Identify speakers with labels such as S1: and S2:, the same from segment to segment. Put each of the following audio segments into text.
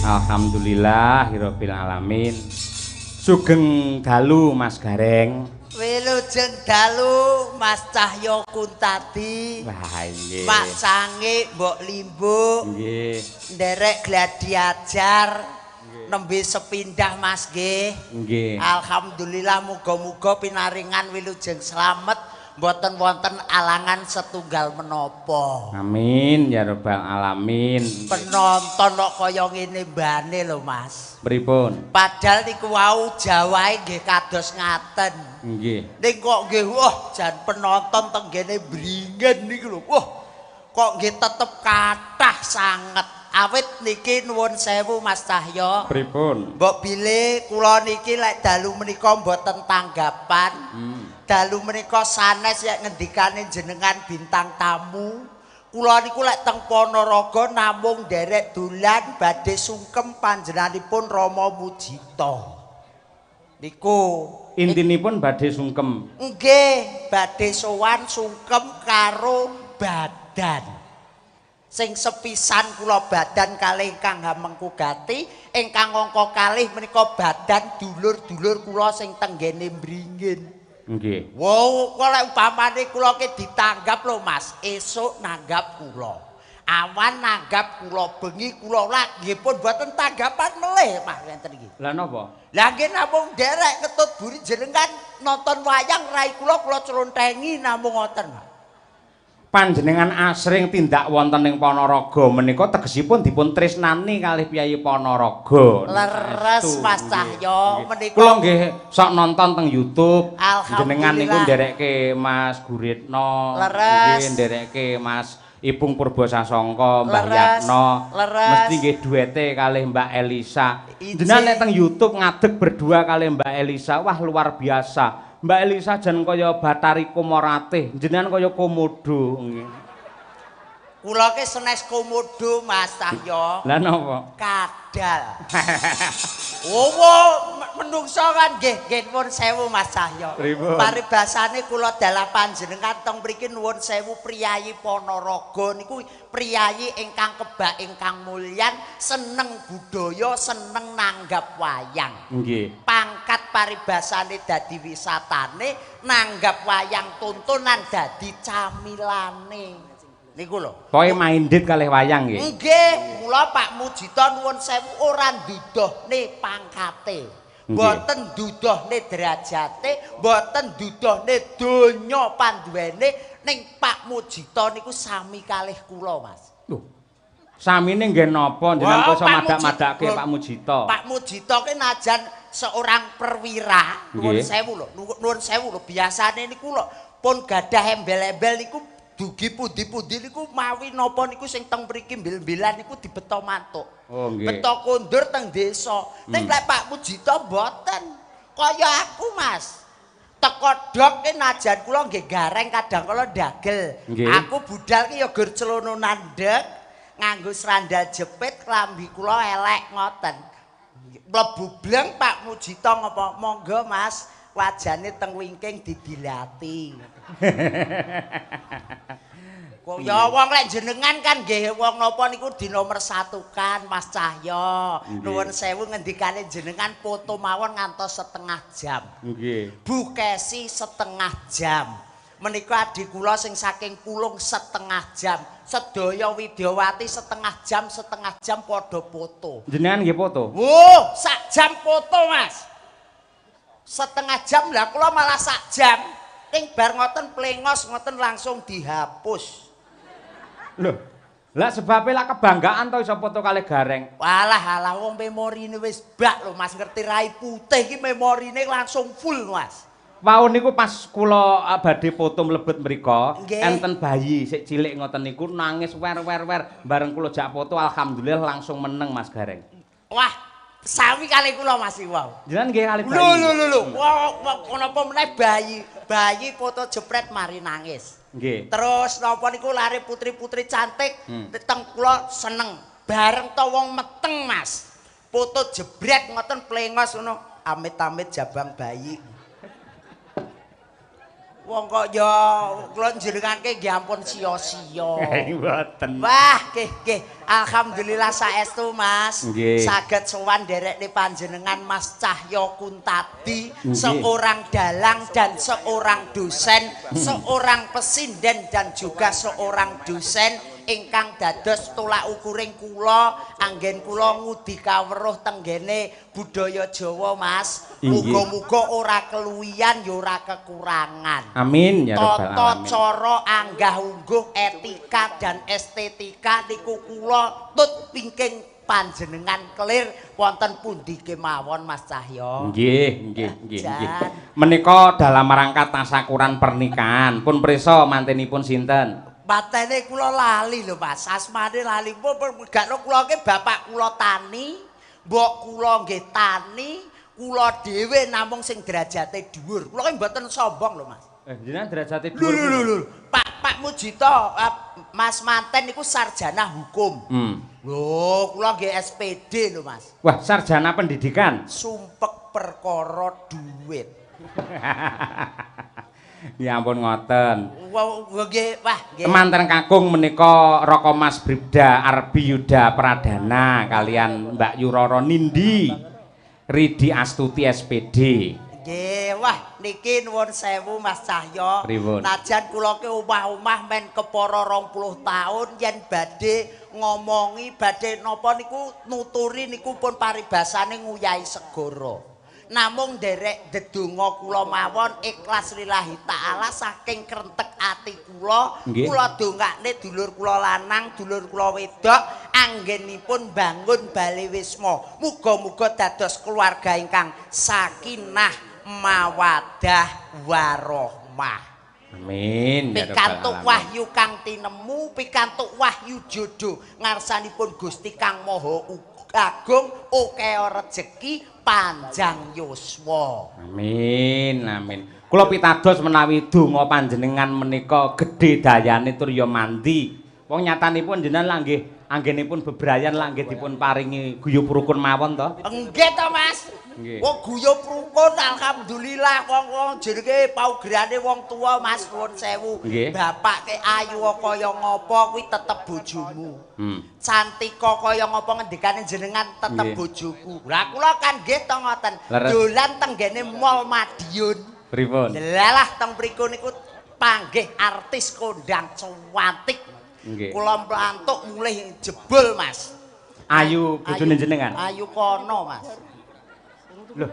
S1: Alhamdulillahirabbil alamin. Sugeng dalu Mas Gareng.
S2: Wilujeng dalu Mas Cahyo Kuntadi.
S1: Wah nggih.
S2: Pak Sange Mbok Limbo.
S1: Nggih.
S2: Nderek Gladiajar. Nembe sepindah Mas nggih.
S1: Nggih.
S2: Alhamdulillah muga-muga pinaringan wilujeng slamet. Mboten wonten alangan setunggal menapa.
S1: Amin ya rabbal alamin.
S2: Penonton kok kaya ngene mbane lho Mas.
S1: Pripun?
S2: Padahal niku wau Jawahe nggih kados ngaten.
S1: Nggih.
S2: Ning kok nggih wah jan penonton tenggene bringen niku lho. Wah kok nggih tetep kathah sanget. Awit niki nuwun sewu Mas Cahyo.
S1: Pripun?
S2: Mbok bilih kula niki lek dalu menika mboten tanggapan. Dalu menika sanes yak ngendikane jenengan bintang tamu. Kula niku lek teng Ponorogo namung nderek dolan badhe sungkem panjenenganipun Rama Mujita. Niku
S1: intinipun badhe sungkem.
S2: nggih, badhe sowan sungkem karo badan. Sing sepisan kula badan kalih ingkang Hamengku Gati, ingkang angka kalih menika badan dulur-dulur kula sing tenggene Bringin.
S1: Nggih.
S2: Wow, kok lek upamane kula ki ditanggap lho Mas, esuk nanggap kula. Awan nanggap kula, bengi kula lak nggih pun boten tanggapan melih Mas ngenten iki.
S1: Lah napa?
S2: Lah nggih namung derek ketut buri jenengan nonton wayang rai kula clontengi namung ngoten Mas.
S1: Panjenengan asring tindak wonten ing Ponorogo menika tegesipun dipun tresnani kalih Piyai Ponorogo.
S2: Leres Mas Cahyo menika
S1: Kula nggih sok nonton teng YouTube. Jenengan niku
S2: Alhamdulillah.
S1: nderekke Mas Guritno,
S2: Leres.
S1: nggih nderekke Mas Ipung Purbasasangka, Mbah
S2: Leres.
S1: Yatno.
S2: Leres.
S1: Mesti nggih duete kalih Mbak Elisa.
S2: Ije.
S1: Jenengan nek teng YouTube ngadeg berdua kalih Mbak Elisa, wah luar biasa. Mbak Elisa jan kaya Batari Komoratih, jenengan kaya komodo nggih.
S2: kula ki senes komodo Mas Cahyo.
S1: Lah napa?
S2: Kadal. Oh, menungso kan nggih nuwun sewu Mas Cahyo.
S1: Pripun?
S2: Paribasane kula dalah panjenengan teng mriki nuwun sewu priyayi Ponorogo niku priyayi ingkang kebak ingkang mulyan, seneng budaya, seneng nanggap wayang.
S1: Nggih.
S2: Pangkat paribasane dadi wisatane, nanggap wayang tontonan dadi camilane. Niku lho.
S1: Koe minded kalih wayang nggih.
S2: Nggih, mula Pak Mujita nuwun sewu ora ndudohne pangkate.
S1: Nggih.
S2: Mboten ndudohne derajate, mboten ndudohne donya panduwene ning Pak Mujita niku sami kalih kula, Mas.
S1: Lho. Samine nggih napa jenengan
S2: Wah,
S1: kok iso
S2: Pak
S1: madak-madake
S2: Mujita.
S1: Pak Mujita?
S2: Pak Mujita ki najan seorang perwira, nuwun
S1: Nggih.
S2: sewu lho, nuwun sewu lho. Biasane niku lho pun gadah embel-embel niku dugi pundi-pundi niku mawi napa niku sing teng mriki mbil-mbilan niku dibeto mantuk.
S1: Oh nggih.
S2: Beto kondur teng desa. Ning lek Pak Mujita mboten. Kaya aku, Mas. Teko dok ki najan kula nggih gareng kadang kala dagel.
S1: Nggih.
S2: Aku budal ki ya gur celononan ndek, nganggo srandal jepit, klambi kula elek ngoten. Mlebu bleng Pak Mujita ngapa? Monggo Mas, wajane teng wingking didilati. Kok ya wong lek jenengan kan nggih wong napa niku dinomersatukan Mas Cahyo. Nuwun sewu ngendikane jenengan foto mawon ngantos setengah jam.
S1: Nggih.
S2: Bukesi setengah jam. Menika adik kula sing saking Kulung setengah jam. Sedaya Widyawati setengah jam padha foto.
S1: Jenengan nggih foto?
S2: Wuh, sak jam foto, Mas. Setengah jam lah kula malah sak jam. Ning bar ngoten plengos ngoten langsung dihapus.
S1: Loh. Lah sebabnya lah kebanggaan to iso foto kalih Gareng.
S2: Walah wong memorine wis bak lho Mas, ngerti rai putih iki memorine langsung full, Mas.
S1: Wau niku pas kula badhe foto mlebet mriku,
S2: Nggih.
S1: enten bayi sik cilik ngoten niku nangis wer-wer-wer. Bareng kula jak foto alhamdulillah langsung meneng Mas Gareng.
S2: Wah, sami kali kula Mas iki wau.
S1: Jenengan nggih kalih bayi.
S2: Lho. Wah, napa meneh bayi foto jepret mari nangis.
S1: Nggih.
S2: Terus napa niku lare putri-putri cantik, teng kula seneng. Bareng to wong meteng, Mas. Foto jebret ngoten plengos ngono, amit-amit jabang bayi. Wong kok ya kula njenenganke nggih ampun sia-sia.
S1: Mboten.
S2: Wah, nggih. Alhamdulillah saestu Mas.
S1: Nggih.
S2: Saged sowan nderekne panjenengan Mas Cahyo Kuntadi, seorang dalang dan seorang dosen, seorang pesinden dan juga seorang dosen ingkang dados tolak ukuring kula anggen kula ngudi kawruh tenggene budaya Jawa Mas. Muga-muga ora keluwihan ya ora kekurangan.
S1: Amin ya rabbal
S2: Tata
S1: alamin.
S2: cara anggah ungguh etika dan estetika niku kula tut pingking panjenengan kelir wonten pundi kemawon Mas Cahyo.
S1: Nggih. Menika dalam rangka tasakuran pernikahan. Pun prisa mantenipun sinten?
S2: Patene kula lali lho Mas, asmane lali. Gakno kula ki bapak kula tani, mbok kula nggih tani, kula dhewe namung sing derajate dhuwur. Kula ki mboten sombong lho Mas.
S1: Jenengan derajate dhuwur.
S2: Lho. Pak Mujito, Mas manten niku sarjana hukum. Lho, kula nggih SPD lho Mas.
S1: Wah, sarjana pendidikan.
S2: Sumpek perkara duit.
S1: Ya ampun ngoten.
S2: Wah, nggih.
S1: Kemanten kakung menika Raka Mas Bribda Arbi Yuda Pradana kalian Mbak Yuroro Nindi Ridi Astuti SPD.
S2: Nggih, wah niki nuwun sewu Mas Cahyo.
S1: Pripun?
S2: Najan kula ki omah-omah men kepara 20 taun yen badhe ngomongi badhe napa niku nuturi niku pun paribasane nguyahi segara. Namung nderek dedonga kula mawon ikhlas lillahi taala saking krentek ati kula. Kula dongakne dulur kula lanang, dulur kula wedok anggenipun bangun Bale Wisma. Muga-muga dados keluarga ingkang sakinah mawaddah warahmah.
S1: Amin.
S2: Pikantuk wahyu kang tinemu, pikantuk wahyu jodoh ngarsanipun Gusti Kang Maha Agung, akeh rejeki panjang yuswa.
S1: Amin. Kula pitados menawi donga panjenengan menika gedhe dayane tur ya mandi. Wong nyatanipun jenengan langgih anggenipun bebrayan langgih dipun paringi guyub rukun mawon to?
S2: Nggih to Mas.
S1: Nggih.
S2: Wong guyub rukun alhamdulillah wong jenenge paugerane wong tua Mas nuwun sewu. Bapak ke ayu kaya ngapa kuwi tetep bojomu. Cantika kaya ngapa ngendikane jenengan tetep bojoku. Lah kula kan nggih to ngoten. Dolan tenggene Mall Madiun.
S1: Pripun?
S2: Delalah teng mriku niku panggih artis kondang cuantik. Kula mlantuk mulih jebul Mas.
S1: Ayu bojone jenengan.
S2: Ayu kono Mas.
S1: Loh.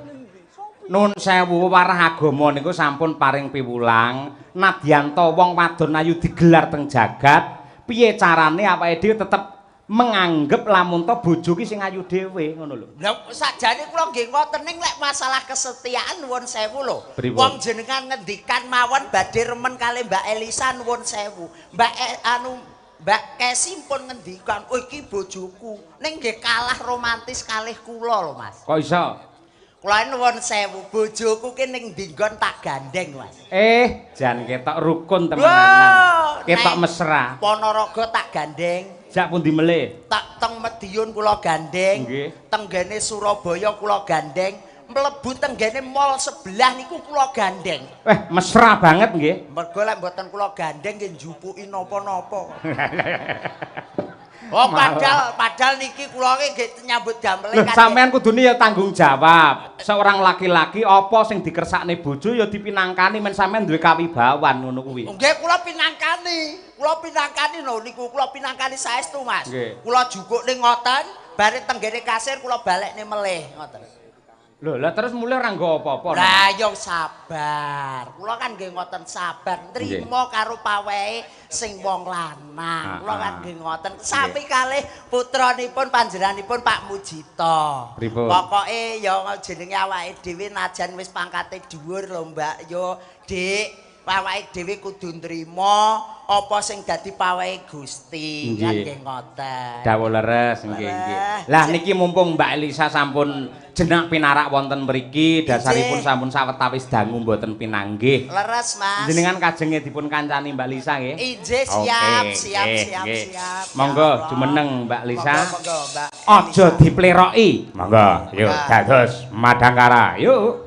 S1: Nun sewu warah agama niku sampun paring piwulang, nadyan to wong wadon ayu digelar teng jagat, piye carane awake dhewe tetep menganggep lamun to bojo ki sing ayu dhewe ngono lho.
S2: Lah sakjane kula nggih ngoten ning lek masalah kesetiaan nuwun sewu lho. Wong jenengan ngendikan mawon badhe remen kali Mbak Elisa nuwun sewu. Mbak Kesi pun ngendikan, "Oh iki bojoku." Ning nggih kalah romantis kalih kula lho Mas.
S1: Kok iso?
S2: Kula nuwun sewu, bojoku ki ning dinggon tak gandeng, Mas.
S1: Jan ketok rukun temenanan. Ketok mesra.
S2: Ponorogo tak gandeng.
S1: Jak pundi melih?
S2: Tak teng Medion kula gandeng. Tenggene Surabaya kula gandeng. Mlebu tenggene mall sebelah niku kula gandeng.
S1: Mesra banget nggih.
S2: Mergo lek mboten kula gandeng nggih njupuki napa-napa. Oh, padahal niki kula nggih nyambut damel
S1: kan. Sampeyan kudune ya tanggung jawab. Seorang laki-laki apa sing dikersakne bojo ya dipinangkani men sampeyan duwe kawibawan ngono kuwi.
S2: Nggih kula pinangkani. Kula pinangkani lho niku kula pinangkani saestu Mas. Kula jukuk ning ngoten, bare tenggene kasir kula balekne melih ngoten.
S1: Lho, lah terus mulai ora nggo apa-apa.
S2: Lah yo sabar. Kula kan nggih ngoten sabar, trima karo pawehe sing wong lanang. Kula kan nggih ngoten. Sami kalih putranipun panjenenganipun Pak Mujito. Pokoke yo jenenge awake dhewe najan wis pangkate dhuwur lho, Mbak. Yo, Dik, awake dhewe kudu nrimo apa sing dadi pawehe Gusti. Kan nggih ngoten.
S1: Dawuh leres nggih. Lah niki mumpung Mbak Elisa sampun jenak pinarak wonten mriki, dasaripun sampun sawetawis dangu mboten pinanggih.
S2: Leres, Mas.
S1: Jenengan kajenge dipun kancani Mbak Lisa nggih?
S2: Inggih, siap.
S1: Monggo jumeneng Mbak Lisa.
S2: Monggo, Mbak.
S1: Aja dipleroki. Monggo, yuk dados Madangkara. Yuk.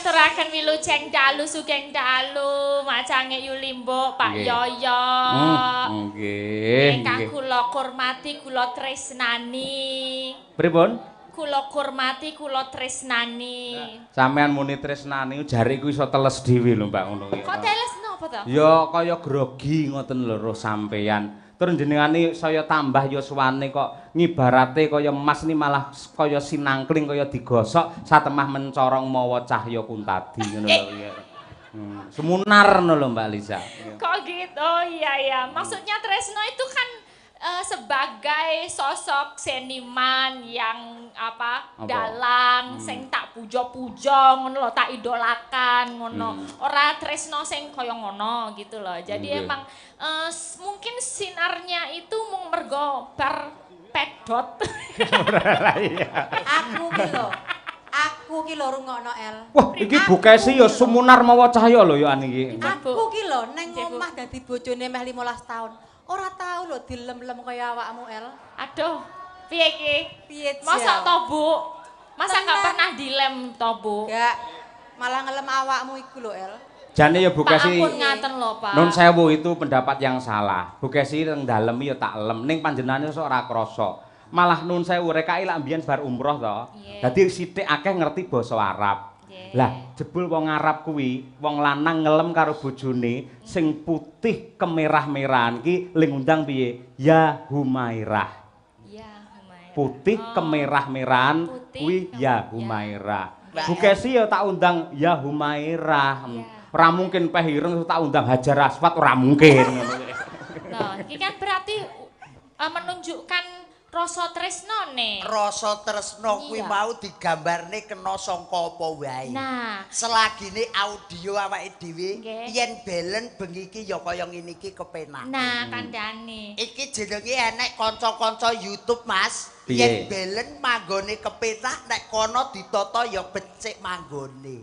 S3: ngaturaken wilujeng dalu sugeng dalu macange Yulimbo Pak Yoyo.
S1: Nggih.
S3: Ingkang kula hormati kula tresnani.
S1: Pripun?
S3: Kula hormati kula tresnani.
S1: Sampeyan muni tresnani jare iku iso teles dhewe lho Mbak ngono iki.
S3: Kok teles napa to?
S1: Ya kaya grogi ngoten lho roh sampeyan. Terus jenengane saya tambah yuswane kok ngibarate kaya emas ni malah kaya sinangkling kaya digosok satemah mencorong mawa cahya kuntadi ngono lho. Sumunar ngono lho Mbak Lisa.
S3: Kok gitu? Oh iya. Maksudnya Tresno itu kan sebagai sosok seniman yang dalang sing tak puja-puja ngono lho, tak idolakan ngono. Ora Tresno sing kaya ngono gitu loh. Jadi emang mungkin sinarnya itu mung mergo bar pedot.
S4: Aku ki lho rungokno El.
S1: Wah, iki bukesi ya sumunar mawa cahya lho ya niki.
S4: Aku ki lho ning omah dadi bojone meh 15 tahun. Ora tau lho dilem-lem kaya awakmu El.
S3: Aduh, piye ki?
S4: Piye
S3: Masa to, Bu? Masa enggak pernah dilem to, Bu?
S4: Enggak. Malah ngelem awakmu iku lho El.
S1: Jane ya bukesi.
S3: Pak ampun ngaten lho, Pak.
S1: Nun sewu itu pendapat yang salah. Bukesi teng dalem ya tak lem ning panjenengane sok ora krasa. Malah nun sewu rekai lak mbiyen bar umroh to. Dadi sithik akeh ngerti basa Arab. Lah, jebul wong Arab kuwi, wong lanang ngelem karo bojone sing putih kemerah-merahan ki ling undang piye? Ya Humairah.
S3: Ya, Humairah.
S1: Putih kemerah-merahan kuwi ya Humairah. Bukesi ya tak undang ya Humairah. Ora mungkin peh ireng tak undang Hajar Aswad ora mungkin.
S3: Nah, iki kan berarti menunjukkan rasa tresnone.
S2: Rasa tresno kuwi mau digambarne kena sangka apa wae.
S3: Nah,
S2: selagine audio awake dhewe yen belen bengi iki ya kaya ngene iki kepenak.
S3: Nah, kandhane.
S2: Iki jenenge enek kanca-kanca YouTube, Mas. Yen belen manggone kepenak nek kono ditata ya becik manggone.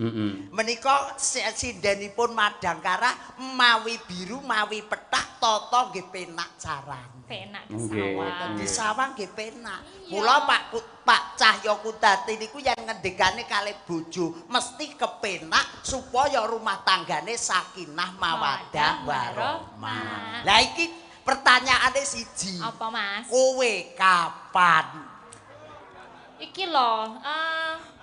S2: Menika sindenipun Madangkara mawi biru mawi petak tata nggih penak carane.
S3: Penak kesawang.
S2: Di sawang nggih penak. Mula Pak Cahya Kuntadi niku yen ngendikane kalih bojo mesti kepenak supaya rumah tanggane sakinah mawaddah warahmah. Lah iki pertanyaane siji.
S3: Apa, Mas?
S2: Kowe kapan?
S3: Iki lho,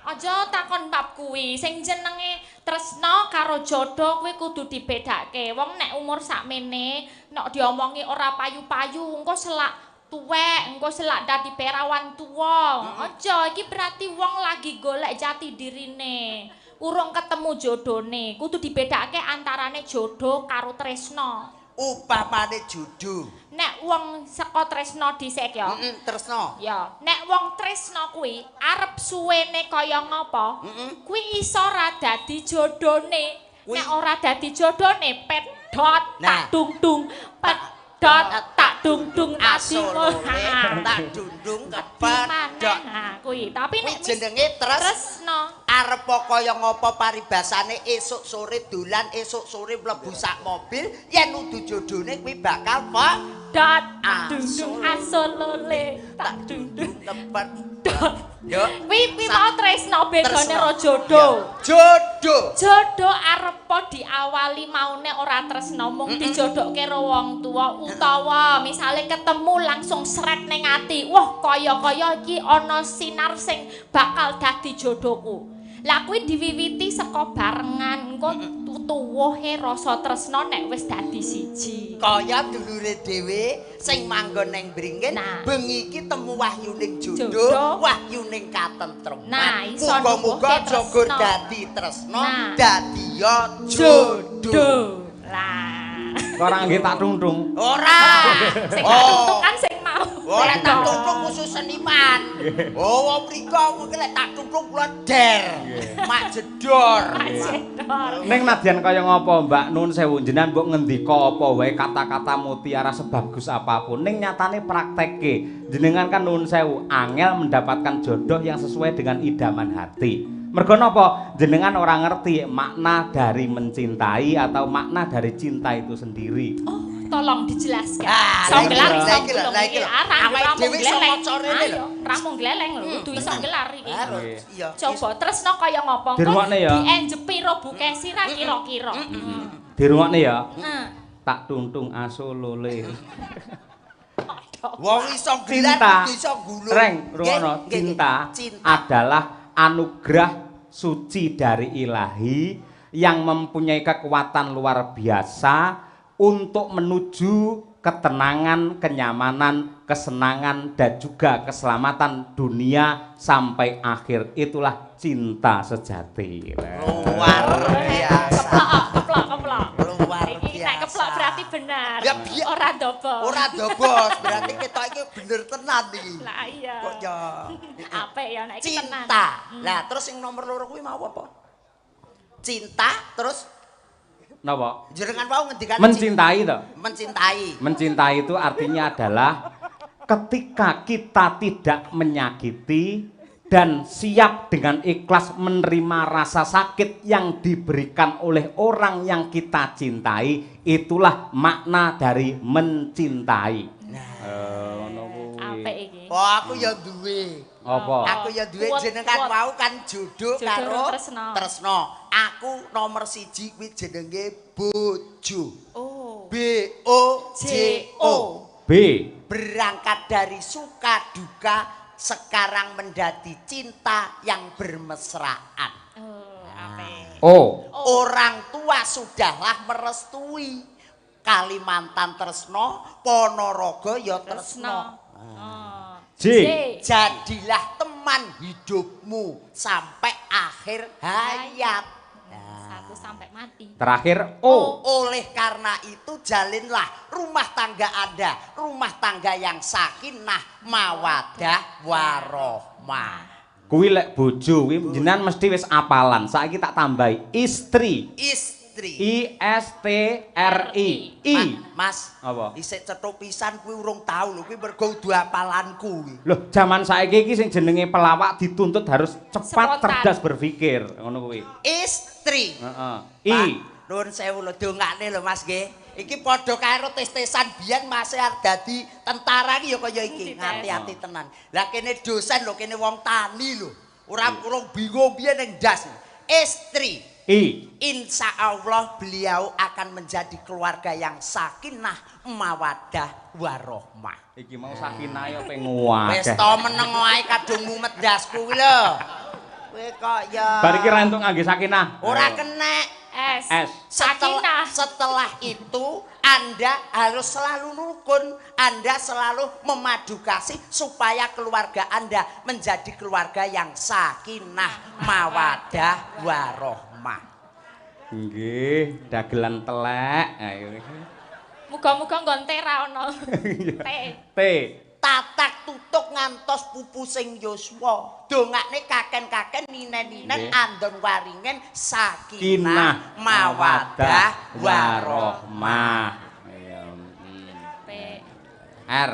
S3: aja takon bab kuwi. Sing jenenge tresno karo jodoh kuwi kudu dibedakake. Wong nek umur sakmene nek diomongi ora payu-payu, engko selak tuwek, engko selak dadi perawan tuwa. Aja, iki berarti wong lagi golek jati dirine. Urung ketemu jodone. Kudu dibedakake antarane jodoh karo tresno.
S2: Upamane jodoh.
S3: Nek wong saka tresno dhisik ya.
S2: Tresno.
S3: Ya, nek wong tresno kuwi arep suwene kaya ngapa? Kuwi iso ora dadi jodone. Nek ora dadi jodone pedhot tak dung-dung, pedhot tak dung-dung
S2: asolole tak dundung kepedhot.
S3: Nah, kuwi. Tapi nek
S2: jenenge
S3: tresno
S2: arep kaya ngapa paribasane esuk sore dolan esuk sore mlebu sak mobil yen udu jodone kuwi bakal
S3: pedhot dung-dung asolole tak dung-dung
S2: kepedhot. Yo,
S3: kuwi mau tresno bedane karo jodoh. Jodoh arep diawali maune ora tresno mung dijodohke karo wong tuwa utawa misale ketemu langsung sret ning ati. Wah, kaya-kaya iki ana sinar sing bakal dadi jodohku. Lah kuwi diwiwiti saka barengan engko tuwuhe rasa tresno nek wis dadi siji.
S2: Kaya dulure dhewe sing manggon ning Bringin bengi iki temu wahyuning jodoh, wahyuning katentreman.
S3: Nah, iso
S2: muga-muga jogo dadi tresno, dadi ya jodoh.
S3: Lah,
S1: ora nggih tak tungtung.
S2: Ora.
S3: Sing tak tungtung kan sing mau.
S2: Ora tak tungtung khusus seniman. Oh, wong mriko lek tak tungtung kula der. Mak jedor.
S1: Ning nadyan kaya ngapa Mbak Nun sewu jenengan mbok ngendika apa wae kata-kata mutiara sebagus apapun ning nyatane praktekke jenengan kan Nun sewu angel mendapatkan jodoh yang sesuai dengan idaman hati. Mergo napa jenengan ora ngerti makna dari mencintai atau makna dari cinta itu sendiri.
S3: Oh, Tolong dijelaskan.
S2: Ah,
S3: Iso gelar
S2: lah,
S3: iso
S2: lah, iki lho,
S3: gulung
S2: lah,
S3: iki.
S2: iki lho.
S3: Ra
S2: Awake dhewe iso
S3: gleleng.
S2: maca rene lho.
S3: Ra mung gleleng lho, kudu iso gelar iki.
S2: Iya.
S3: Coba tresno kaya ngopo?
S1: Dirungokne ya.
S3: Dienjepi robu kesi ra kira-kira.
S1: Dirungokne ya.
S3: Nah.
S1: Tak tuntung asolole.
S2: Wong iso gelar
S1: Cinta.
S2: kudu iso gulung.
S1: Reng, rungono.
S2: Nggih, nggih,
S1: Cinta
S2: cinta.
S1: adalah anugerah suci dari ilahi yang mempunyai kekuatan luar biasa untuk menuju ketenangan, kenyamanan, kesenangan dan juga keselamatan dunia sampai akhir. Itulah cinta sejati.
S2: Luar biasa.
S3: Keplok.
S2: Luar
S3: Iki nek
S2: biasa.
S3: keplok berarti benar.
S2: Ya, biar-
S3: Ora dobos.
S2: Ora dobos, berarti kita iki bener tenan iki.
S3: Lah iya.
S2: Kok ya.
S3: Apik ya nek iki tenan.
S2: Cinta. Lah terus yang nomor loro kuwi mau apa? Cinta terus
S1: Napa?
S2: jenengan mau ngendikan
S1: Mencintai toh.
S2: mencintai.
S1: Mencintai itu artinya adalah ketika kita tidak menyakiti dan siap dengan ikhlas menerima rasa sakit yang diberikan oleh orang yang kita cintai, itulah makna dari mencintai. Ngono kuwi.
S3: Apik iki.
S2: Oh aku ya duwe.
S1: Apa?
S2: Aku ya duwe
S3: Kuat,
S2: jenengan
S3: kuat.
S2: mau kan jodoh
S3: Jodoh
S2: karo
S3: tresno.
S2: tresno. Aku nomor 1 kuwi jenenge bojo.
S3: Oh.
S2: B O J O.
S1: B.
S2: Berangkat dari suka duka sekarang menjadi cinta yang bermesraan.
S3: Oh, apik.
S1: O.
S2: Orang tua sudahlah merestui Kalimantan tresno, Ponorogo ya tresno.
S3: Oh.
S1: J.
S2: Jadilah teman hidupmu sampai akhir hayat.
S3: Satu sampai mati.
S1: Terakhir O.
S2: Oleh karena itu jalinlah rumah tangga Anda, rumah tangga yang sakinah, mawadah, warohmah.
S1: Kuwi lek bojo kuwi jenengan mesti wis apalan. Saiki tak tambahi istri.
S2: Istri.
S1: I S T R I. I.
S2: Mas,
S1: Apa?
S2: isik cetho pisan kuwi urung tau lho, kuwi mergo kudu apalanku kuwi.
S1: Loh, zaman saiki iki sing jenenge pelawak dituntut harus cepat,
S3: Spontan.
S1: cerdas berpikir, ngono kuwi.
S2: Istri.
S1: Heeh.
S2: Pak,
S1: I.
S2: nuwun sewu lho dongakne lho Mas nggih. Iki padha karo tes-tesan biyen Mas arep dadi tentara iki ya kaya iki. Hati-hati tenan. Lah kene dosen lho, kene wong tani lho. Ora urung bingung piye ning ndas. Istri.
S1: I.
S2: Insya Allah beliau akan menjadi keluarga yang sakinah, mawadah, warohmah.
S1: Iki mau sakinah ya penguat.
S2: Wis to meneng wae kadung mumet dasku kuwi lho. Kowe kok ya.
S1: Bar iki ra entuk ngangge sakinah.
S2: Ora
S1: Ayo.
S2: kenek.
S3: S.
S1: S.
S2: Setelah itu Anda harus selalu rukun, Anda selalu memadu kasih supaya keluarga Anda menjadi keluarga yang sakinah, mawadah, warohmah.
S1: Nggih, dagelan telek. Ayo.
S3: Muga-muga nggon tera ono. T.
S1: T.
S2: Tatak tutuk ngantos pupu sing yuswa. Dongakne kaken-kaken ninen-ninen
S1: Nggih.
S2: andon waringen sakinah,
S1: Kinah,
S2: mawadah, warohmah.
S1: warohmah. Ayo.
S3: P.
S1: R.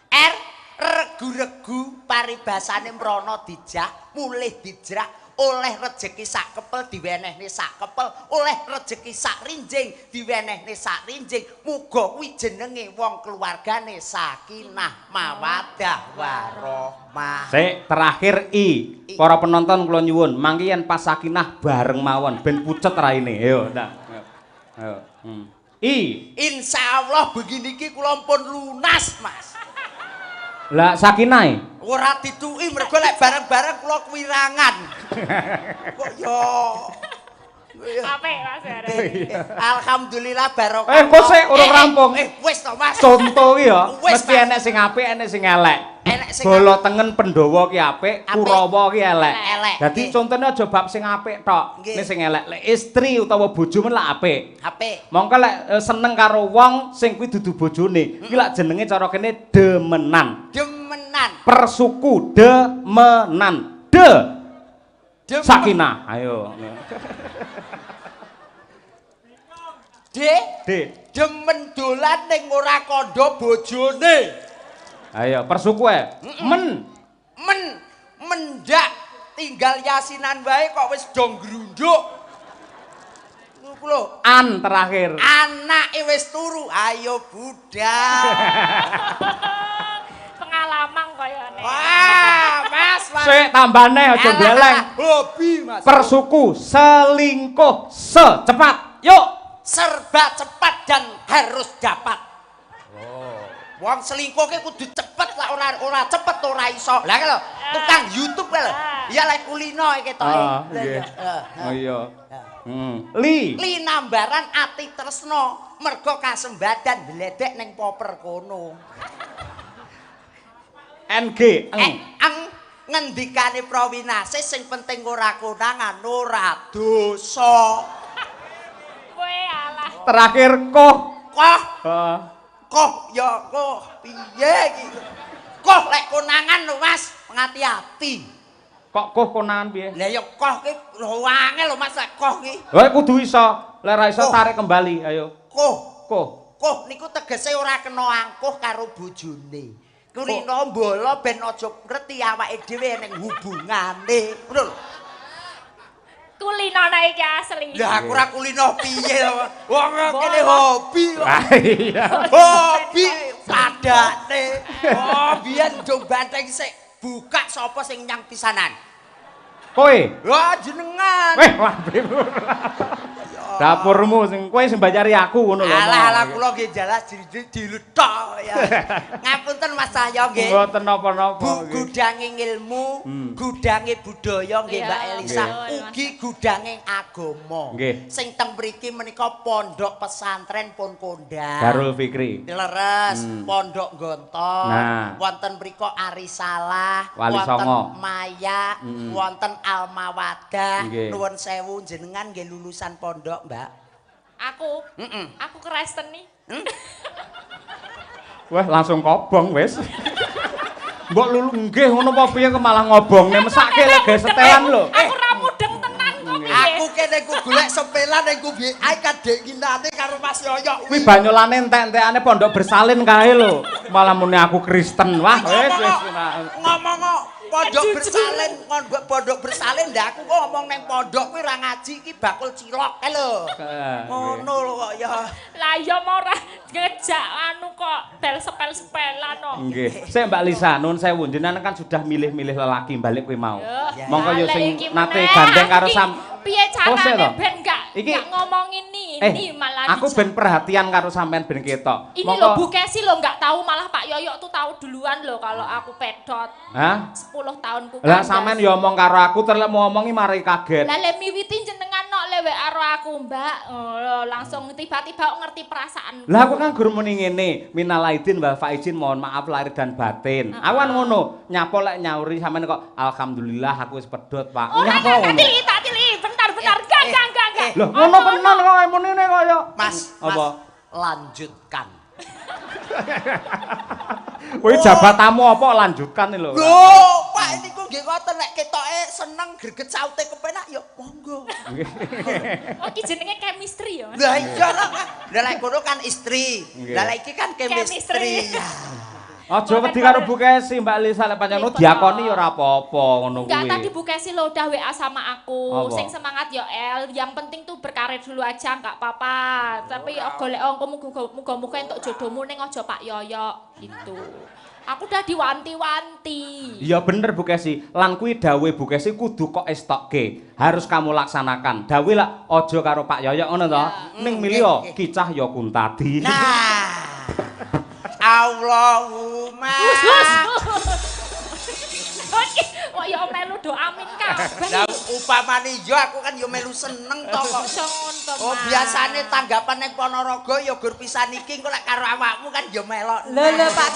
S2: R regu-regu paribasane mrono dijak, mulih dijrak, oleh rejeki sak kepel diwenehne sak kepel, oleh rejeki sak rinjing diwenehne sak rinjing. Muga kuwi jenenge wong keluargane sakinah, mawadah, warohmah.
S1: Sik, terakhir I. Para penonton kula nyuwun, mangke yen pas sakinah bareng mawon ben pucet raine. Ayo, ndak. Ayo. I.
S2: Insya Allah begini iki kula pun lunas, Mas.
S1: Lah sakinah.
S2: Ora dituki mergo lek bareng-bareng kula kuwirangan. Kok yo.
S3: Apik Mas Bara.
S2: Alhamdulillah barokah.
S1: Kok sik urung rampung.
S2: Wis to, Mas.
S1: Contoh ki ya,
S2: Wis,
S1: mesti
S2: Mas.
S1: enek sing apik, enek sing elek.
S2: Enek sing
S1: Bolo tengen Pandhawa ki apik,
S2: Apik.
S1: Kurawa ki elek.
S2: Elek.
S1: Dadi
S2: Nggih.
S1: contone aja bab sing apik tok,
S2: Nggih.
S1: nek sing elek. Lek istri utawa bojo men lak apik.
S2: apik.
S1: Mongko lek seneng karo wong sing kuwi dudu bojone, iki lak jenenge cara kene demenan.
S2: Demenan.
S1: Persuku demenan. Sakinah. Ayo.
S2: D
S1: D.
S2: demen dolan ning ora kandha bojone.
S1: Ayo persuku ae. Men.
S2: Mendak tinggal yasinan wae kok wis do grunduk. iku lho.
S1: An terakhir.
S2: Anake wis turu, ayo budal.
S3: Pengalaman koyone.
S2: Wah, Mas.
S1: Sik tambane aja bleleng.
S2: Hobi, Mas.
S1: Persuku selingkuh secepat. Yuk.
S2: Serba cepat dan harus dapat. Wong selingkuh ki kudu cepet lah ora cepet ora iso. Lah lho, tukang YouTube lho. Ya lek kulino iki to.
S1: Nggih. Oh iya. Li
S2: nambaran ati tresno mergo kasembadan bledek ning poper kono.
S1: NG
S2: ngendikane Prawinase sing penting ora konangan ora dosa.
S3: Kowe alah.
S1: terakhir koh.
S2: Koh ya koh piye iki? Koh lek konangan lho Mas, ngati-ati.
S1: Kok koh konangan piye?
S2: Lah ya koh ki angel lho Mas lek koh ki.
S1: Wae kudu iso. Lek ra iso tarik kembali, ayo. Koh
S2: niku tegese ora kena angkuh karo bojone. Kulino mbolo ben aja ngerti awake dhewe ning hubungane. Ngono lho.
S3: Kulino iki asli.
S2: Lah aku ora kulino piye lho. Wong kene hobi kok.
S1: Iya.
S2: Hobi padane. Oh, biyen ndung banteng sik buka sapa sing nyang pisanan.
S1: Kowe.
S2: Wah, jenengan.
S1: Weh, waduh. Dapurmu sing kowe sing mbayari aku ngono lho.
S2: Alah kula nggih jelas diluthok ya. Ngapunten Mas Cahyo nggih.
S1: Mboten napa-napa.
S2: Gudange ilmu, gudange budaya nggih Mbak Elisa, ugi gudange agama. Sing teng mriki menika pondok pesantren pun kondang.
S1: Darul Fikri.
S2: Leres, pondok Gontor, wonten mriko Arisalah,
S1: Wali Songo,
S2: Maya, wonten Almawadah. Nuwun sewu jenengan nggih lulusan pondok Mbak.
S3: Aku Kristen nih.
S1: Wah, langsung kobong wis. Mbok lulu nggih ngono apa piye kok malah ngobongne mesake lek gawe setelan lho.
S3: Aku ra mudeng tenan kok piye.
S2: Aku kene ku golek sepelan ning ku biye ae kadek nginate karo Mas Yoyo.
S1: Kuwi banyolane entek-entekane pondok bersalin kae lho. Malah muni aku Kristen. Wah, wis.
S2: Ngomong pondok bersalin ndak aku kok ngomong nang pondok kuwi ra ngaji iki bakul cilok kae lho. Ngono lho kok ya.
S3: Lah ya ora ngejak anu kok bel sepel-sepelan kok.
S1: Nggih. Sik Mbak Lisa, nuwun sewu jenengan kan sudah milih-milih lelaki balik kuwi mau. Monggo yo sing nate gandeng karo
S3: piye carane ben gak ngomongin ini malah
S1: aku ben perhatian karo sampean ben ketok.
S3: Ini lho Bu Kesi lho gak tahu malah Pak Yoyo tuh tahu duluan lho kalau aku pedot.
S1: Hah?
S3: 10 tahunku kan.
S1: Lah sampean yo omong karo aku terus mau ngomongi mari kaget.
S3: Lah le miwiti jenengan nok lewe karo aku Mbak. Langsung tiba-tiba ngerti perasaan.
S1: Lah aku kan guru muni ngene, minal aidin wal faizin mohon maaf lahir dan batin. Aku kan ngono, nyapa lek nyauri sampean kok alhamdulillah aku wis pedot Pak. Nyapa ngono.
S3: Tak tili, bentar. Enggak.
S1: Loh, ngono tenan kok emunine kaya.
S2: Mas,
S1: apa?
S2: Lanjutkan.
S1: Kuwi jabatamu apa lanjutkan lho.
S2: Loh, Pak niku nggih ngoten nek ketoke seneng greget saute kepenak ya monggo.
S3: Oh, iki jenenge chemistry ya.
S2: Lah iya lah. Lah lek kono kan istri. Lah lek iki kan chemistry.
S1: Aja wedi karo Bu Kesi Mbak Lisa lek pancen diakoni ya ora apa-apa ngono kuwi.
S3: Enggak, tadi Bu Kesi lo udah WA sama aku. Sing semangat ya El, yang penting tuh berkarir dulu aja enggak apa-apa. Tapi golek muga-muga entuk jodohmu ning aja Pak Yoyo gitu. Aku udah diwanti-wanti.
S1: Iya bener Bu Kesi. Lan kuwi dawuhe Bu Kesi kudu kok estokke. Harus kamu laksanakan. Dawuhe lak aja karo Pak Yoyo ngono to. Ning milih kicah ya kuntadi.
S2: Nah. Allahumma.
S3: Kok ya melu do amin kabeh.
S2: Lah upamane yo aku kan yo melu seneng to kok. Oh biasane tanggapan ning Ponorogo ya gur pisan iki kok lek karo awakmu kan yo melok.
S4: Lho Pak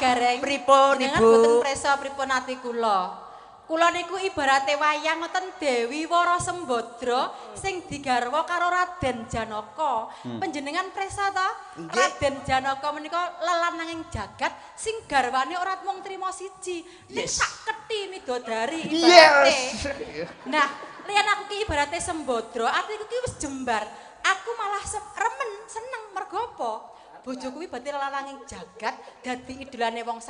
S4: Gareng.
S2: Pripun Ibu?
S4: Mboten preso pripun ati kula. Kula niku ibarate wayang ngoten Dewi Wara Sembadra sing digarwa karo Raden Janaka. Panjenengan presa ta? Raden Janaka menika lelananging jagat sing garwane ora mung trima siji, nek sak kethi midodari ibarate. Nah, liyan aku ki ibarate Sembadra, atiku ki wis jembar. Aku malah remen seneng mergo apa? bojo kuwi berarti lananging jagat dadi idolane wong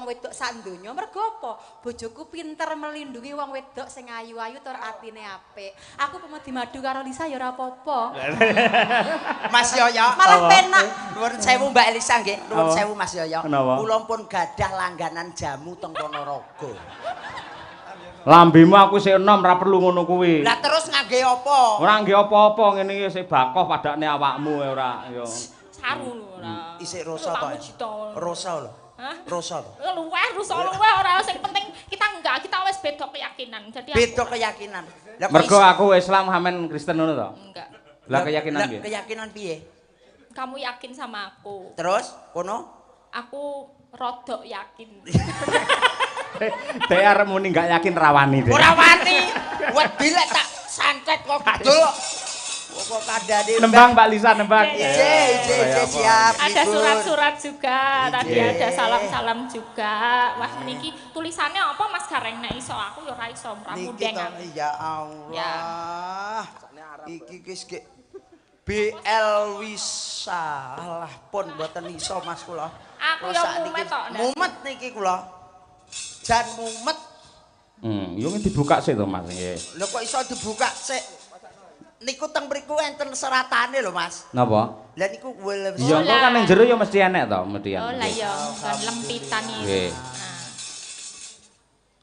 S4: wedok sak donya. Mergo apa? Bojoku pinter melindungi wong wedok sing ayu-ayu tur atine apik. Aku pemedi madu karo Lisa ya ora apa-apa.
S2: Mas Yoyo.
S4: Malah penak.
S2: Nuwun sewu Mbak Elisa nggih. Nuwun sewu Mas Yoyo.
S1: Kenapa?
S2: Kula pun gadah langganan jamu teng Ponorogo.
S1: Lambemu aku sik enom ora perlu ngono kuwi.
S2: Lah terus ngangge apa?
S1: Ora nggih apa-apa ngene iki sik bakoh padakne awakmu ora ya.
S3: Saru lho ora.
S2: Isik rosa to. Rosa lho.
S3: Hah?
S2: Rosa lho.
S3: Luweh rusak luweh ora sing penting kita wis beda keyakinan. Jadi
S2: Beda keyakinan. Lah kok
S1: Mergo aku Islam sampean Kristen ngono to?
S3: enggak.
S1: Lah keyakinan piye?
S2: Keyakinan piye?
S3: Kamu yakin sama aku?
S2: Terus kono?
S3: Aku rodok yakin.
S1: Dek arep muni gak yakin rawani dek.
S2: Ora wani. Wedi lek tak santet kok dul. Kok kandhane
S1: Nembang Mbak Lisa nembang.
S2: Ije siap.
S3: Ada
S2: Ibu.
S3: surat-surat juga, tadi
S1: Iya.
S3: ada salam-salam juga. Wah, niki tulisannya apa Mas Gareng nek iso aku ya ora iso
S2: Niki
S3: mramudeng.
S2: to, ya Allah. Iki wis ge BL Wisa. Alah pun mboten iso Mas kula.
S3: Aku
S2: Kula
S3: ya
S2: sakniki
S3: mumet tok, Nek.
S2: Mumet niki kula. Jan mumet.
S1: Yo dibuka sik to Mas nggih.
S2: Lho kok iso dibuka sik? Niku teng mriku enten seratane lho Mas.
S1: Napa?
S2: Lah niku wel
S1: Iya engko kan ning jero ya mesti enek to, mesti
S3: Oh lah ya, kan lempitan iki.
S1: Nggih.
S3: Nah.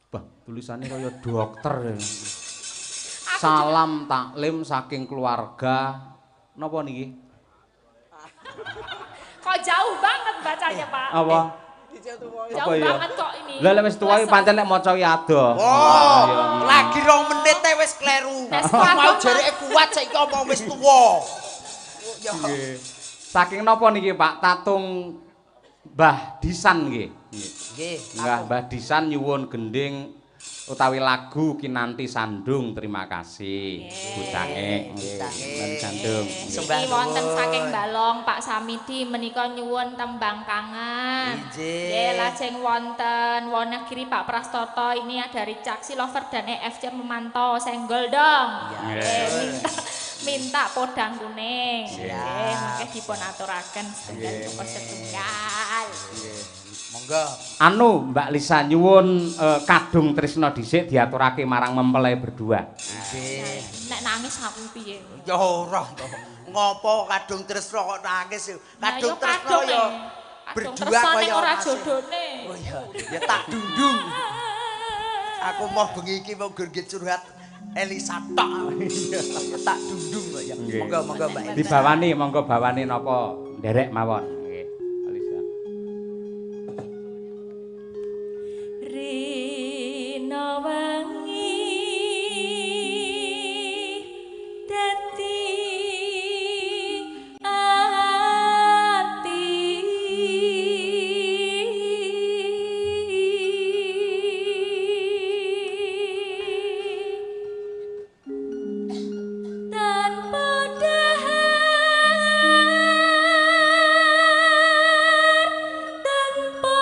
S1: Bah, tulisannya kaya dokter.
S3: Aku
S1: Salam taklim saking keluarga. Napa niki?
S3: Kok jauh banget bacanya, Pak?
S1: Apa?
S3: Jauh
S1: apa ya?
S3: banget kok ini.
S1: Lah wis tuwa iki pancen nek maca ya adoh.
S2: Oh, lagi 2 menit wis kleru.
S3: Nek sekolah
S2: Mau
S3: Mas.
S2: jereke kuat saiki omong wis tuwa. Ya.
S1: Nggih. Saking napa niki Pak? Tatung Mbah Disan nggih.
S2: Nggih.
S1: Nggih, Mbah Disan nyuwun gending utawi lagu Kinanti Sandung. Terima kasih. Budange nggih. Kinanti Sandung. nggih.
S3: Iki wonten saking Balong Pak Samidi menika nyuwun tembang kangen. Nggih, lajeng wonten Wonogiri Pak Prastoto ini dari Caksi Lover dan EFC memantau senggol dong. Minta podang kuning. Nggih, mengke dipun aturaken setunggal.
S2: Monggo.
S1: Anu Mbak Lisa nyuwun kadung tresna dhisik diaturake marang mempelai berdua.
S2: Nggih.
S3: Nek nangis aku piye?
S2: Ya ora to. Ngopo kadung tresno kok nangis. Kadung tresno
S3: kadung
S2: ya
S3: Kadung
S2: berdua
S3: tresno ning
S2: kaya
S3: ora
S2: Mas.
S3: jodone.
S2: Oh iya, ya tak dundung. Aku mau bengi iki mau gerget curhat Elisa tok. Ya tak dundung kok ya.
S1: Nggih.
S2: Monggo Mbak.
S1: Dibawani monggo bawani napa nderek mawon. Nggih. Alisa.
S3: Rina wangi dadi ati tanpa dahar tanpa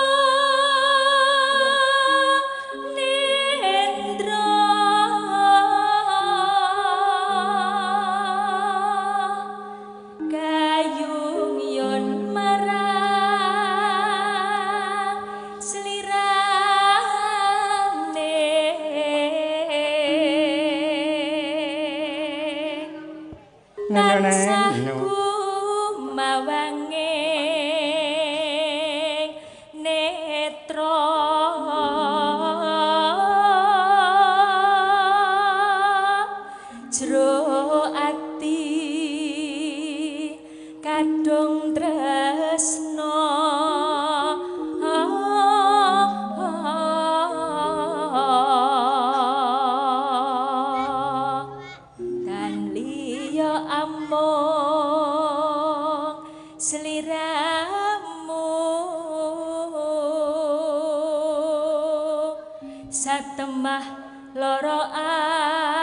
S3: nendra gayung yon marang slirane tansahku mawanging netra jero ati kadung tresna dan liya amung sliramu satemah loro asmara.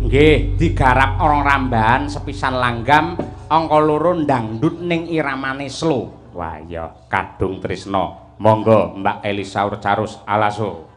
S1: Nggih, digarap orang Rambahan sepisan langgam angka loro dangdut ning iramane slow. Wah ya kadung tresna. Monggo Mbak Elisa Urcarus Alaso.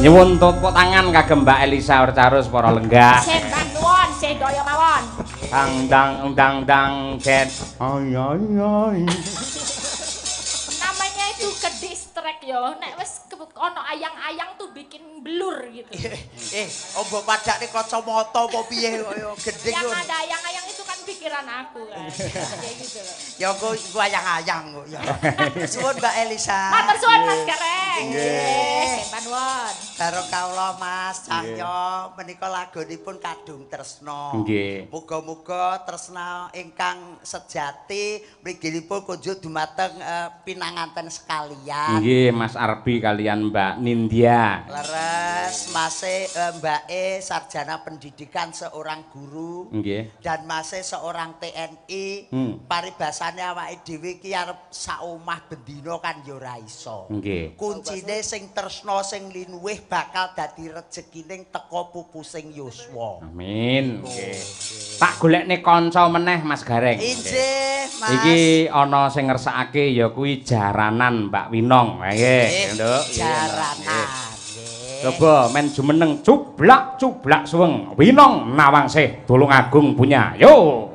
S1: Nyuwun tepuk tangan kagem Mbak Elisa Orcarus para lenggah.
S3: Sembah nuwun, sedaya mawon.
S1: Dang jet. Ay.
S3: Namanya itu ke distract yo. Nek wis ono ayang-ayang tuh bikin blur gitu.
S2: Ombo padakne kacamata apa piye kaya gedhe
S3: Yang
S2: kok.
S3: ada ayang-ayang itu kan pikiran aku kan. Kayak gitu loh.
S2: Ya engko ayang-ayang kok ya. Suwun Mbak Elisa.
S3: Matur suwun Mas Gareng.
S2: Nggih.
S3: Sembah nuwun.
S2: Karo kawula Mas Cahyo menika lagunipun Kadung Tresna.
S1: Nggih.
S2: Muga-muga tresna ingkang sejati mliginipun kunjuk dumateng pinanganten sekalian.
S1: Nggih, Mas Arbi kalian Mbak Nindya.
S2: Leres Mase Mbake sarjana pendidikan seorang guru.
S1: Nggih.
S2: Dan Mase seorang TNI. Paribasane awake dhewe iki arep sak omah bendina kan ya ora iso.
S1: Nggih.
S2: Kuncine sing tresna sing linuwih bakal dadi rezekining teka pupusing yuswa.
S1: Amin. Nggih. Tak golekne kanca meneh Mas Gareng.
S2: Injih, Mas.
S1: Iki ana sing ngersakake ya kuwi jaranan Mbak Winong. Nggih, Nduk.
S2: Jaranan.
S1: Coba men jumeneng cublak suweng Winong Nawangsih Tulungagung punya. Yo.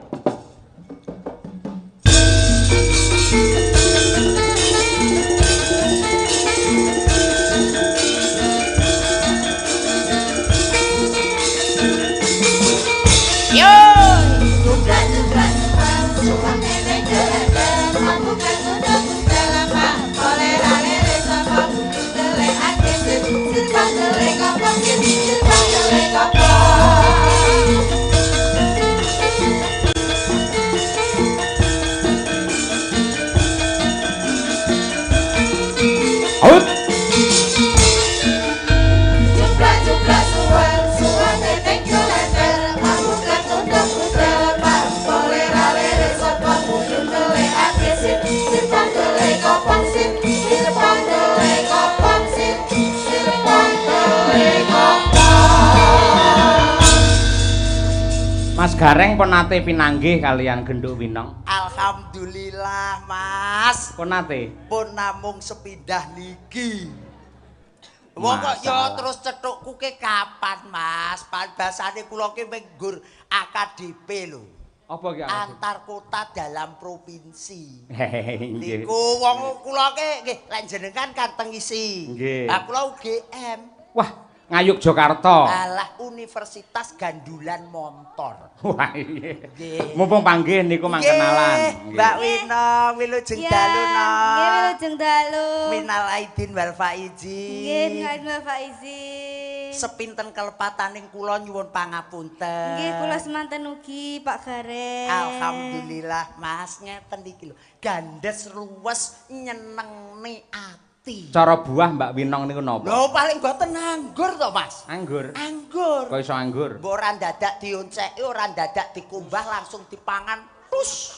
S1: Mas Gareng pun nate pinanggih kalian Genduk Winong.
S2: Alhamdulillah Mas.
S1: Pun nate.
S2: Pun namung sepindah niki. Wong kok ya terus cethukku ke kapan Mas? Bahasane kula ki menggur AKDP lho.
S1: Apa ki
S2: antar kota dalam provinsi.
S1: Nggih.
S2: Niku wong kula ki nggih lek jenengan kan teng isi.
S1: Nggih.
S2: Lah kula UGM.
S1: Wah, Ngayuk Jakarta.
S2: Alah Universitas Gandulan Montor.
S1: Wah iya.
S2: Nggih.
S1: Mumpung panggih niku mangkenalan.
S2: Mbak Wina, wilujeng dalu no.
S5: Nggih wilujeng dalu.
S2: Minal aidin wal faizin.
S5: Nggih minal aidin wal faizin.
S2: Sepinten kelepataning kula nyuwun pangapunten.
S5: Nggih kula semanten ugi Pak Gareng.
S2: Alhamdulillah Mas ngeten iki lho. Gandes luwes nyenengne ati.
S1: Cara buah Mbak Winong niku napa?
S2: Lho paling boten anggur to Mas.
S1: Anggur.
S2: Anggur.
S1: Kok iso anggur?
S2: Mbok ora dadak dionceki, ora dadak dikumbah langsung dipangan. Pus.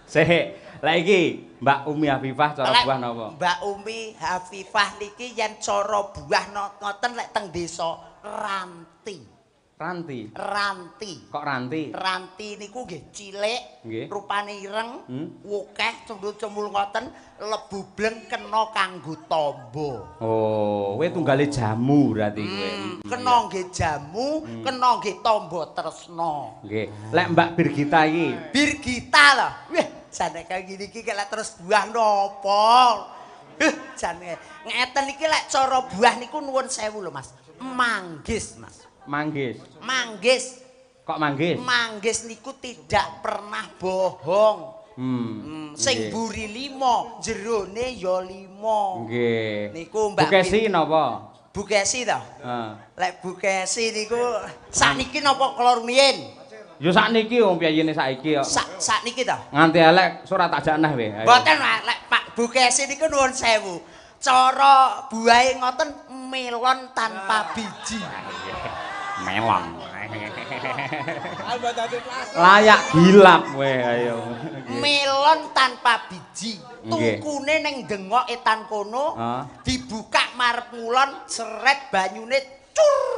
S1: Sik, lha iki Mbak Umi Hafifah cara buah napa?
S2: Mbak Umi Hafifah niki yen cara buah ngoten lek teng desa ranti.
S1: Ranti.
S2: Ranti.
S1: Kok ranti?
S2: Ranti niku nggih cilik,
S1: Nggih.
S2: rupane ireng, wukeh cembul-cembul ngoten, lebubleng kena kanggo tombo.
S1: Oh, kowe tunggale jamu berarti kowe.
S2: Kena nggih jamu, kena nggih tombo tresna.
S1: Nggih. Lek Mbak Birgita iki,
S2: Birgita lho. Wih, jane kaya gini iki lek terus buah napa? Jane ngeten iki lek cara buah niku nuwun sewu lho Mas. Manggis, Mas.
S1: manggis.
S2: Manggis.
S1: Kok manggis?
S2: Manggis niku tidak pernah bohong. Sing
S1: nggih.
S2: buri 5, jerone ya 5.
S1: Nggih.
S2: Niku Mbak
S1: Bukesi napa?
S2: Bukesi to?
S1: Heeh.
S2: Lek Bukesi niku sakniki napa kula rumiyin?
S1: Ya sakniki wong piyayene saiki kok.
S2: Sakniki to.
S1: Nganti elek surat tak janah we.
S2: Mboten lek Pak Bukesi niku nuwun sewu. Cara buahe ngoten melon tanpa biji.
S1: Melon. Layak gilap we ayo.
S2: Melon tanpa biji. Tukune ning dengok etan kono. Dibuka marep ngulon seret banyune cur.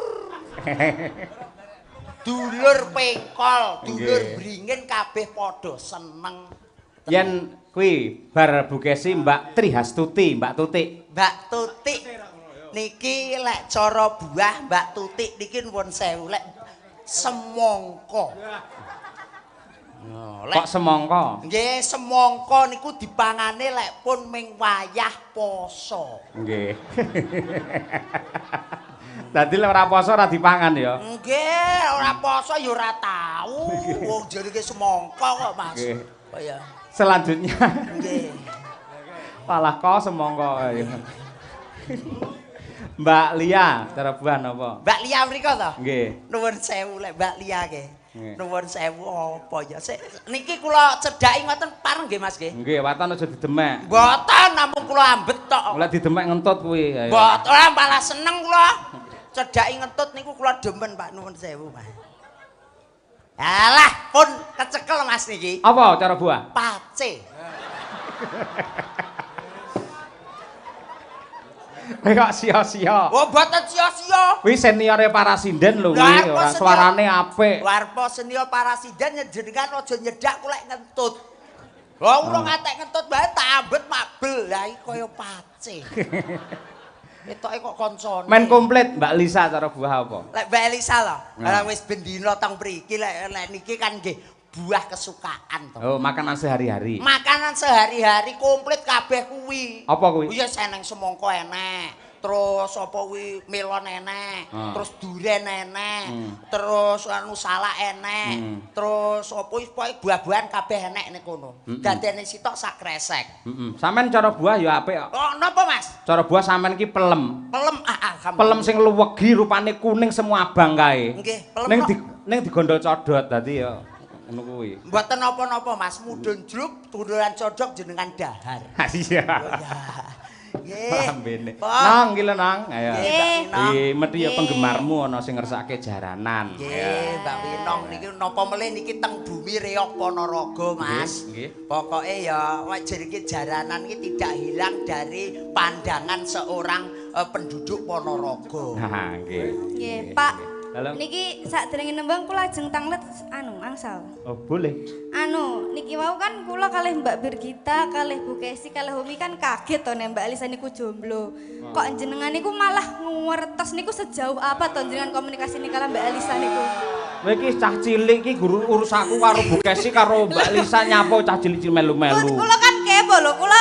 S2: Dulur pengkol, dulur bringin kabeh padha seneng.
S1: Yen kuwi bar Bukesi Mbak Trihastuti, Mbak Tutik.
S2: Mbak Tutik niki lek cara buah Mbak Tutik niki nuwun sewu lek semangka.
S1: Kok semangka?
S2: Nggih, semangka niku dipangane lek pun ming wayah poso.
S1: Nggih. Dadi lek ora poso ora dipangan ya.
S2: Nggih, ora poso ya ora tau. Wong jenenge semangka kok, Mas. Oh ya.
S1: Selanjutnya.
S2: Nggih.
S1: Palah kok semangka ya. Mbak Lia, cara buah napa?
S2: Mbak Lia mriko to?
S1: Nggih.
S2: Nuwun sewu lek Mbak Lia ke. Nuwun sewu apa ya? Sik niki kula cedhaki ngoten pareng nggih Mas nggih.
S1: Nggih, waton aja didemek.
S2: Mboten namung kula ambet tok.
S1: Lek didemek ngentut kuwi.
S2: Mboten ora malah seneng kula. Cedhaki ngentut niku kula demen Pak nuwun sewu Mas. Alah pun kecekel Mas niki.
S1: Apa cara buah?
S2: Pace.
S1: Kok sia-sia.
S2: Oh, mboten sia-sia.
S1: Kuwi seniore Parasinden lho kuwi, ora suarane apik.
S2: Warpa senior Parasinden jenengan aja nyedak kulek ngentut. Wong kula ngatek ngentut bae tak ambet mabel. Lah iki kaya pace. Etoke kok koncone.
S1: Men komplit Mbak Lisa cara buah apa?
S2: Lek Mbak Elisa lho, wis bendina teng mriki lek niki kan nggih buah kesukaan to.
S1: Oh, makanan sehari-hari.
S2: Makanan sehari-hari komplit kabeh kuwi.
S1: Apa kuwi?
S2: Ya seneng semangka enek. Terus apa kuwi melon enek, terus duren enek, terus anu salak enek, terus apa wis pokoke buah-buahan kabeh enek nek kono. Dadene sitok sak kresek.
S1: Sampeyan cara buah ya apik kok.
S2: Oh, napa Mas?
S1: Cara buah sampean iki pelem.
S2: Pelem alhamdulillah.
S1: Pelem sing luwegi rupane kuning semua abang kae.
S2: Nggih, pelem.
S1: Ning digondol codot dadi ya ngono kuwi.
S2: Mboten napa-napa Mas, mudhun jruk, tunduran codok jenengan dahar.
S1: Iya.
S2: Nggih.
S1: Lambene. Nang iki lho nang. Ayo.
S2: Nggih,
S1: metu ya penggemarmu ana sing ngersake jaranan.
S2: Nggih, Mbak Winong niki napa melih niki teng bumi Reok Ponorogo, Mas.
S1: Nggih.
S2: Pokoke ya jenenge jaranan iki tidak hilang dari pandangan seorang penduduk Ponorogo.
S1: Ha, nggih.
S5: Nggih, Pak.
S1: Halo.
S5: Niki sakderenge nembang kula ajeng tanglet angsal.
S1: Oh, boleh.
S5: Niki wau kan kula kalih Mbak Birgita, kalih Bu Kesi, kalih Umi kan kaget to nek Mbak Alisa niku jomblo. Kok jenengan niku malah ngertos niku sejauh apa to jenengan komunikasi niku karo Mbak Alisa niku?
S1: Kowe iki cah cilik iki guru urus aku karo Bu Kesi karo Mbak Lisa nyapo cah cilik-cilik melu-melu.
S5: Kula kan kepo lho, kula